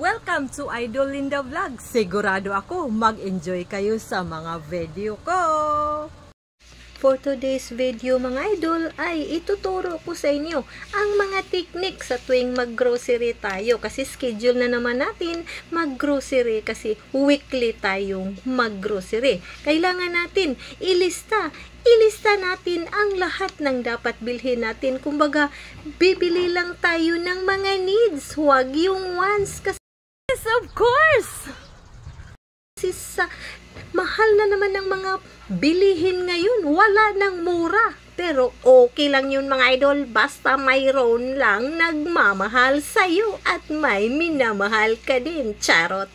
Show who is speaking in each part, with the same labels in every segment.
Speaker 1: Welcome to Idol Linda Vlog. Sigurado ako mag-enjoy kayo sa mga video ko. For today's video mga idol ay ituturo ko sa inyo ang mga technique sa tuwing mag-grocery tayo. Kasi schedule na naman natin mag-grocery kasi weekly tayong mag-grocery. Kailangan natin ilista natin ang lahat ng dapat bilhin natin. Kumbaga, bibili lang tayo ng mga needs. Huwag yung wants. Kasi, yes, of course! Kasi sa mahal na naman ng mga bilihin ngayon. Wala nang mura. Pero okay lang yun mga idol. Basta mayroon lang nagmamahal sa'yo at may minamahal ka din. Charot.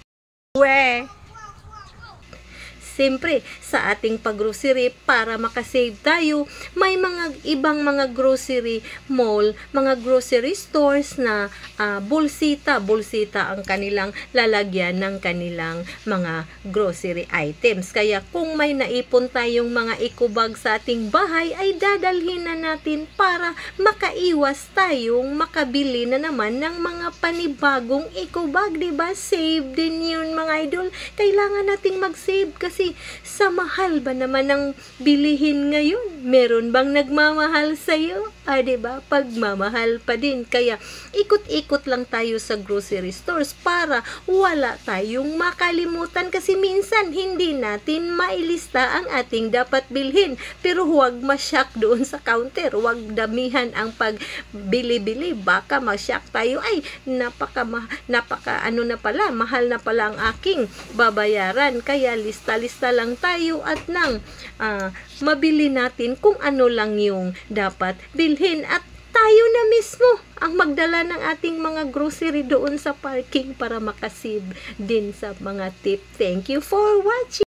Speaker 1: Siyempre, sa ating pag-grocery, para makasave tayo, may mga ibang mga grocery mall, mga grocery stores na bulsita ang kanilang lalagyan ng kanilang mga grocery items. Kaya kung may naipon tayong mga eco-bag sa ating bahay, ay dadalhin na natin para makaiwas tayong makabili na naman ng mga panibagong eco-bag, diba? Save din yun mga idol. Kailangan nating mag-save kasi sa mahal ba naman ng bilihin ngayon? Meron bang nagmamahal sa'yo? Diba? Pagmamahal pa din. Kaya ikot-ikot lang tayo sa grocery stores para wala tayong makalimutan kasi minsan hindi natin mailista ang ating dapat bilhin. Pero huwag masyak doon sa counter. Huwag damihan ang pagbili-bili. Baka masyak tayo. Ay, ano na pala, mahal na pala ang aking babayaran. Kaya lista-lista lang tayo at nang mabili natin kung ano lang yung dapat bilhin at tayo na mismo ang magdala ng ating mga grocery doon sa parking para makasave din sa mga tip. Thank you for watching!